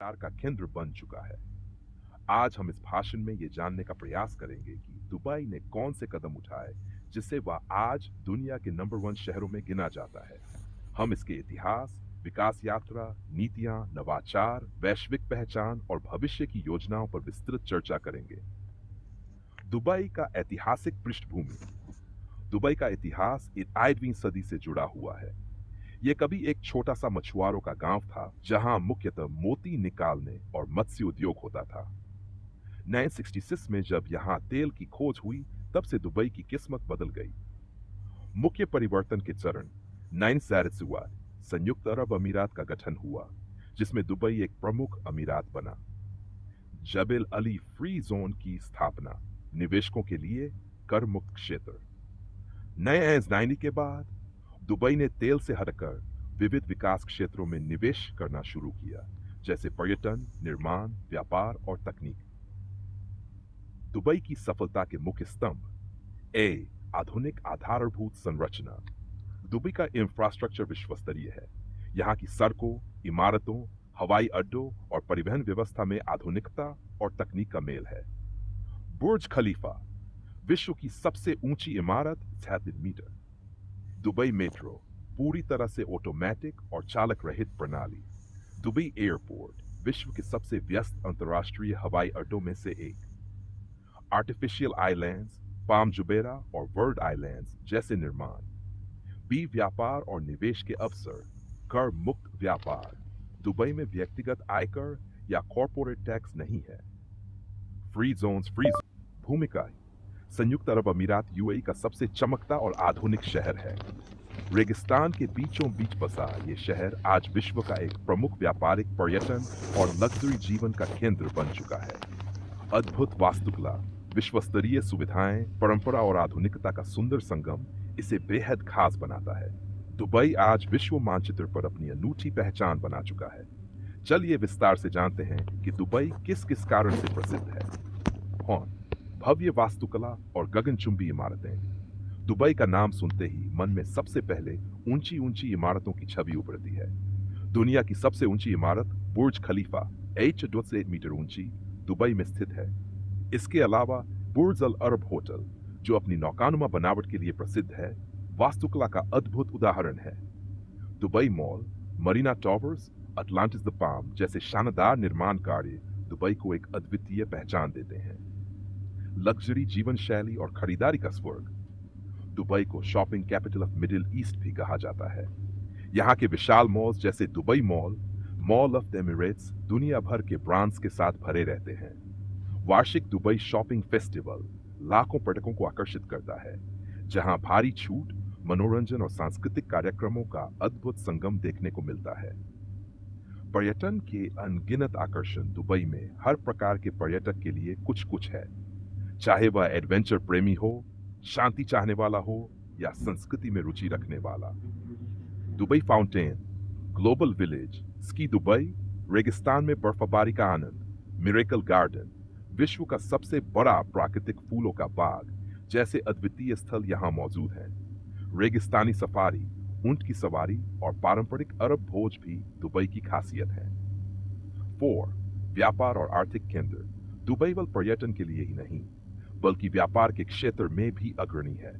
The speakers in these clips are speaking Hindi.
विचार का केंद्र बन चुका है। आज हम इस भाषण में ये जानने का प्रयास करेंगे कि दुबई ने कौन से कदम उठाए जिससे वह आज दुनिया के नंबर वन शहरों में गिना जाता है। हम इसके इतिहास, विकास यात्रा, नीतियां, नवाचार, वैश्विक पहचान और भविष्य की योजनाओं पर विस्तृत चर्चा करेंगे। दुबई का ऐतिहासिक पृष्ठभूमि। दुबई का इतिहास 8वीं सदी से जुड़ा हुआ है। यह कभी एक छोटा सा मछुआरों का गांव था जहां मुख्यतः मोती निकालने और मत्स्य उद्योग होता था। 966 में जब यहां तेल की खोज हुई, तब से दुबई की किस्मत बदल गई। मुख्य परिवर्तन के चरण। 9 संयुक्त अरब अमीरात का गठन हुआ, जिसमें दुबई एक प्रमुख अमीरात बना। जबेल अली फ्री जोन की स्थापना, निवेशकों के लिए कर मुक्त क्षेत्र। नए नाइनी के बाद दुबई ने तेल से हटकर विविध विकास क्षेत्रों में निवेश करना शुरू किया, जैसे पर्यटन, निर्माण, व्यापार और तकनीक। दुबई की सफलता के मुख्य स्तंभ। आधुनिक आधारभूत संरचना। दुबई का इंफ्रास्ट्रक्चर विश्वस्तरीय है। यहाँ की सड़कों, इमारतों, हवाई अड्डों और परिवहन व्यवस्था में आधुनिकता और तकनीक का मेल है। बुर्ज खलीफा, विश्व की सबसे ऊंची इमारत, 36 मीटर। दुबई मेट्रो, पूरी तरह से ऑटोमेटिक और चालक रहित प्रणाली। दुबई एयरपोर्ट, विश्व के सबसे व्यस्त अंतर्राष्ट्रीय हवाई अड्डों में से एक। आर्टिफिशियल आइलैंड्स, पाम जुबेरा और वर्ल्ड आइलैंड्स जैसे निर्माण। बी व्यापार और निवेश के अवसर। कर मुक्त व्यापार, दुबई में व्यक्तिगत आयकर या कॉरपोरेट टैक्स नहीं है। Free zone. भूमिका। संयुक्त अरब अमीरात यूएई का सबसे चमकता और आधुनिक शहर है। रेगिस्तान के बीचों बीच बसा ये शहर आज विश्व का एक प्रमुख व्यापारिक, पर्यटन और लग्जरी जीवन का केंद्र बन चुका है। अद्भुत वास्तुकला, विश्वस्तरीय सुविधाएं, परंपरा और आधुनिकता का सुंदर संगम इसे बेहद खास बनाता है। दुबई आज विश्व मानचित्र पर अपनी अनूठी पहचान बना चुका है। चलिए विस्तार से जानते हैं कि दुबई किस किस कारण से प्रसिद्ध है। भव्य वास्तुकला और गगनचुंबी इमारतें। दुबई का नाम सुनते ही मन में सबसे पहले ऊंची ऊंची इमारतों की छवि उभरती है। दुनिया की सबसे ऊंची इमारत बुर्ज खलीफा, 8.8 मीटर ऊंची, दुबई में स्थित है। इसके अलावा बुर्ज अल अरब होटल, जो अपनी नौकानुमा बनावट के लिए प्रसिद्ध है, वास्तुकला का अद्भुत उदाहरण है। Dubai mall, Marina towers, Atlantis the palm जैसे शानदार निर्माण कार्य दुबई को एक अद्वितीय पहचान देते हैं। लग्जरी जीवन शैली और खरीदारी का स्वर्ग। दुबई को shopping capital of middle east भी कहा जाता है। यहाँ के विशाल मॉल्स जैसे Dubai mall, mall of the Emirates, दुनिया भर के ब्रांड्स के साथ भरे रहते हैं। वार्षिक दुबई शॉपिंग फेस्टिवल लाखों पर्यटकों को आकर्षित करता है, जहां भारी छूट, मनोरंजन और सांस्कृतिक कार्यक्रमों का अद्भुत संगम देखने को मिलता है। पर्यटन के अनगिनत आकर्षण। दुबई में हर प्रकार के पर्यटक के लिए कुछ कुछ है, चाहे वह एडवेंचर प्रेमी हो, शांति चाहने वाला हो या संस्कृति में रुचि रखने वाला। Dubai fountain, global village, ski Dubai, रेगिस्तान में बर्फबारी का आनंद, मिरेकल गार्डन, विश्व का सबसे बड़ा प्राकृतिक फूलों का बाग जैसे अद्वितीय स्थल यहाँ मौजूद हैं। रेगिस्तानी सफारी, ऊंट की सवारी और पारंपरिक अरब भोज भी दुबई की खासियत है। 4 व्यापार और आर्थिक केंद्र। दुबई केवल पर्यटन के लिए ही नहीं, बल्कि व्यापार के क्षेत्र में भी अग्रणी है।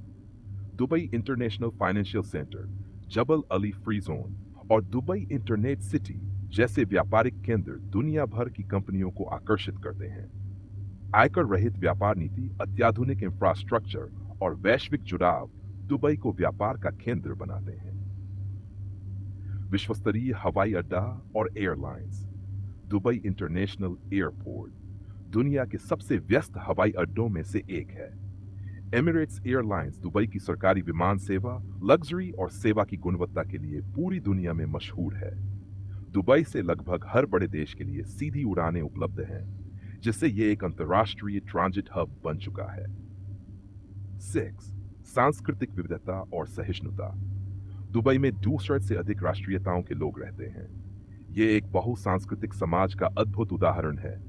दुबई इंटरनेशनल फाइनेंशियल सेंटर, जबल अली फ्री जोन और दुबई इंटरनेट सिटी जैसे व्यापारिक केंद्र दुनिया भर की कंपनियों को आकर्षित करते हैं। आयकर रहित व्यापार नीति, अत्याधुनिक इंफ्रास्ट्रक्चर और वैश्विक जुड़ाव दुबई को व्यापार का केंद्र बनाते हैं। विश्वस्तरीय हवाई अड्डा और एयरलाइंस। दुबई इंटरनेशनल एयरपोर्ट दुनिया के सबसे व्यस्त हवाई अड्डों में से एक है। एमिरेट्स एयरलाइंस दुबई की सरकारी विमान सेवा, लग्जरी और सेवा की गुणवत्ता के लिए पूरी दुनिया में मशहूर है। दुबई से लगभग हर बड़े देश के लिए सीधी उड़ानें उपलब्ध हैं, जिससे ये एक अंतर्राष्ट्रीय ट्रांजिट हब बन चुका है। 6 सांस्कृतिक विविधता और सहिष्णुता। दुबई में 200 से अधिक राष्ट्रीयताओं के लोग रहते हैं। ये एक बहुसांस्कृतिक समाज का अद्भुत उदाहरण है।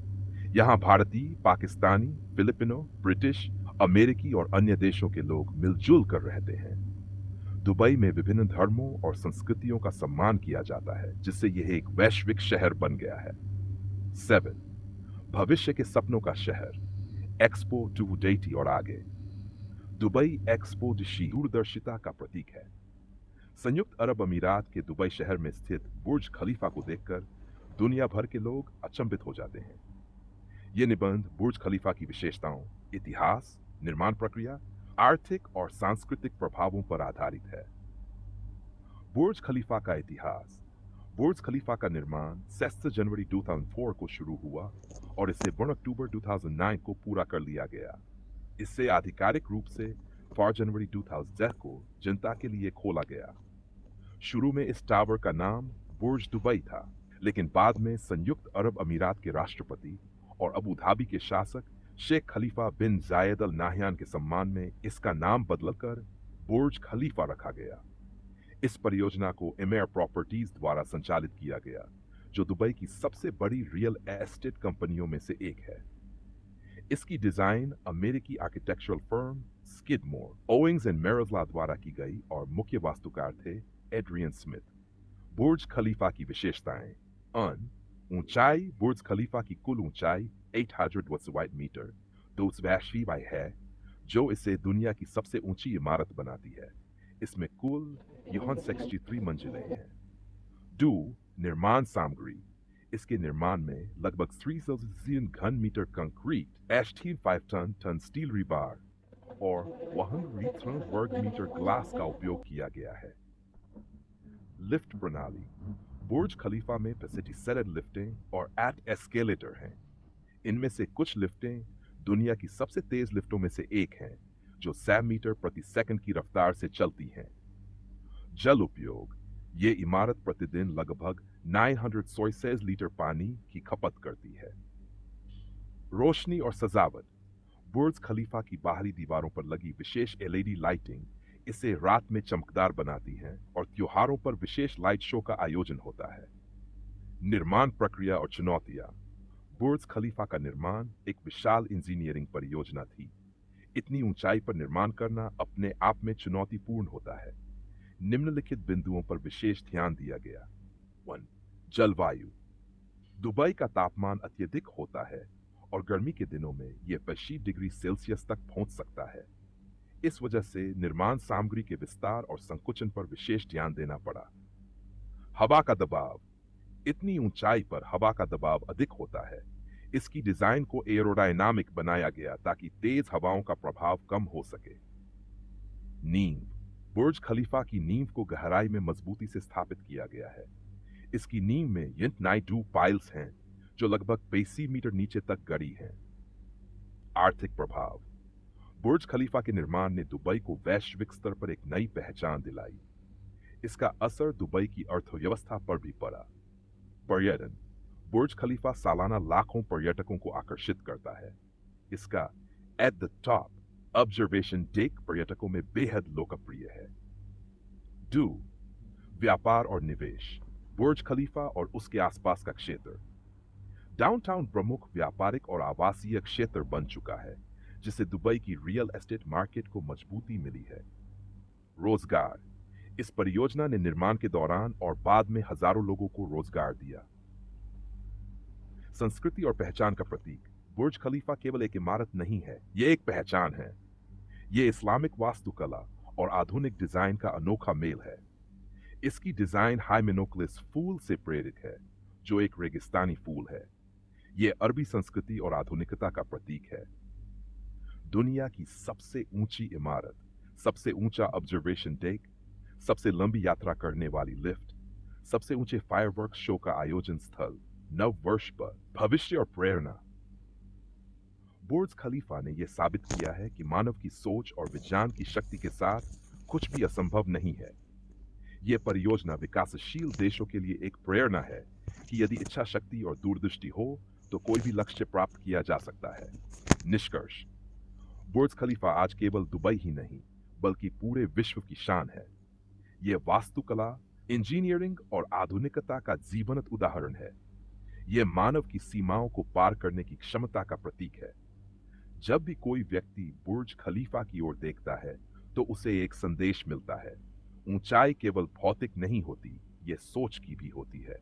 यहाँ भारतीय, पाकिस्तानी, फिलिपिनो, ब्रिटिश, अमेरिकी और अन्य देशों के लोग मिलजुल कर रहते हैं। दुबई में विभिन्न धर्मों और संस्कृतियों का सम्मान किया जाता है, जिससे यह एक वैश्विक शहर बन गया है। 7. भविष्य के सपनों का शहर, एक्सपो टू डेटी और आगे। दुबई एक्सपो डिशी दूरदर्शिता का प्रतीक है। संयुक्त अरब अमीरात के दुबई शहर में स्थित बुर्ज खलीफा को देखकर दुनिया भर के लोग अचंभित हो जाते हैं। ये निबंध बुर्ज खलीफा की विशेषताओं, इतिहास, निर्माण प्रक्रिया, आर्थिक और सांस्कृतिक प्रभावों पर आधारित है। बुर्ज खलीफा का इतिहास। बुर्ज खलीफा का निर्माण 6 जनवरी 2004 को शुरू हुआ और इसे 1 अक्टूबर 2009 को पूरा कर लिया गया। इससे आधिकारिक रूप से 4 जनवरी 2010 को जनता के लिए खोला गया। शुरू में इस टावर का नाम बुर्ज दुबई था, लेकिन बाद में संयुक्त अरब अमीरात के राष्ट्रपति और अबू धाबी के शासक शेख खलीफा बिन जायद अल नाहयान के सम्मान में इसका नाम बदलकर बुर्ज खलीफा रखा गया। इस परियोजना को एमेर प्रॉपर्टीज द्वारा संचालित किया गया, जो दुबई की सबसे बड़ी रियल एस्टेट कंपनियों में से एक है। इसकी डिजाइन अमेरिकी आर्किटेक्चरल फर्म स्किडमोर, ओइंग्स एंड मेरेज़ला द्वारा की गई और मुख्य वास्तुकार थे एड्रियन स्मिथ। बुर्ज खलीफा की विशेषताएं। ऊंचाई। बुर्ज खलीफा की कुल ऊंचाई 800 मीटर 200 फीट है, जो इसे दुनिया की सबसे ऊंची इमारत बनाती है। इसमें कुल 163 मंजिलें हैं। निर्माण सामग्री। इसके निर्माण में लगभग 3,000 घन metre concrete, 5 tonne steel rebar और 103 वर्ग मीटर ग्लास का उपयोग किया गया है। लिफ्ट प्रणाली। बुर्ज खलीफा में पेसिटिसेटेड लिफ्टें और एट एस्केलेटर हैं। इनमें से कुछ लिफ्टें दुनिया की सबसे तेज लिफ्टों में से एक हैं, जो 100 मीटर प्रति सेकंड की रफ्तार से चलती हैं। जल उपयोग। ये इमारत प्रतिदिन लगभग 900 लीटर पानी की खपत करती है। रोशनी और सजावट। बुर्ज खलीफा की बाहरी दीवारों पर लगी विशेष एलईडी लाइटिंग इसे रात में चमकदार बनाती है और त्योहारों पर विशेष लाइट शो का आयोजन होता है। निर्माण प्रक्रिया और चुनौतियां। बुर्ज खलीफा का निर्माण एक विशाल इंजीनियरिंग परियोजना थी। इतनी ऊंचाई पर निर्माण करना अपने आप में चुनौतीपूर्ण होता है। निम्नलिखित बिंदुओं पर विशेष ध्यान दिया गया। 1. जलवायु। दुबई का तापमान अत्यधिक होता है और गर्मी के दिनों में यह 25 डिग्री सेल्सियस तक पहुंच सकता है। इस वजह से निर्माण सामग्री के विस्तार और संकुचन पर विशेष ध्यान देना पड़ा। हवा का दबाव। इतनी ऊंचाई पर हवा का दबाव अधिक होता है। इसकी डिजाइन को एरोडायनामिक बनाया गया ताकि तेज हवाओं का प्रभाव कम हो सके। नींव। बुर्ज खलीफा की नींव को गहराई में मजबूती से स्थापित किया गया है। इसकी नींव में यिंट नाइडू पाइल्स हैं, जो लगभग 82 मीटर नीचे तक गड़ी हैं। आर्थिक प्रभाव। बुर्ज खलीफा के निर्माण ने दुबई को वैश्विक स्तर पर एक नई पहचान दिलाई। इसका असर दुबई की अर्थव्यवस्था पर भी पड़ा। पर्यटन। बुर्ज खलीफा सालाना लाखों पर्यटकों को आकर्षित करता है। इसका at the top observation deck पर्यटकों में बेहद लोकप्रिय है। व्यापार और निवेश। बुर्ज खलीफा और उसके आसपास का क्षेत्र। डाउनटाउन प्रमुख व्यापारिक और आवासीय क्षेत्र बन चुका है, जिससे दुबई की रियल एस्टेट मार्केट को मजबूती मिली है। रोजगार। इस परियोजना ने निर्माण के दौरान और बाद में हजारों लोगों को रोजगार दिया। संस्कृति और पहचान का प्रतीक। बुर्ज खलीफा केवल एक इमारत नहीं है, यह एक पहचान है। यह इस्लामिक वास्तुकला और आधुनिक डिजाइन का अनोखा मेल है। इसकी डिजाइन हाइमेनोक्लिस फूल से प्रेरित है, जो एक रेगिस्तानी फूल है। यह अरबी संस्कृति और आधुनिकता का प्रतीक है। दुनिया की सबसे ऊंची इमारत, सबसे ऊंचा ऑब्जर्वेशन डेक, सबसे लंबी यात्रा करने वाली लिफ्ट, सबसे ऊंचे फायरवर्क्स शो का आयोजन स्थल, नव वर्ष पर भविष्य और प्रेरणा। बुर्ज खलीफा ने यह साबित किया है कि मानव की सोच और विज्ञान की शक्ति के साथ कुछ भी असंभव नहीं है। यह परियोजना विकासशील देशों के लिए एक प्रेरणा है कि यदि इच्छा शक्ति और दूरदृष्टि हो तो कोई भी लक्ष्य प्राप्त किया जा सकता है। निष्कर्ष। बुर्ज खलीफा आज केवल दुबई ही नहीं, बल्कि पूरे विश्व की शान है। यह वास्तुकला, इंजीनियरिंग और आधुनिकता का जीवंत उदाहरण है। यह मानव की सीमाओं को पार करने की क्षमता का प्रतीक है। जब भी कोई व्यक्ति बुर्ज खलीफा की ओर देखता है, तो उसे एक संदेश मिलता है। ऊंचाई केवल भौतिक नहीं होती, यह सोच की भी होती है।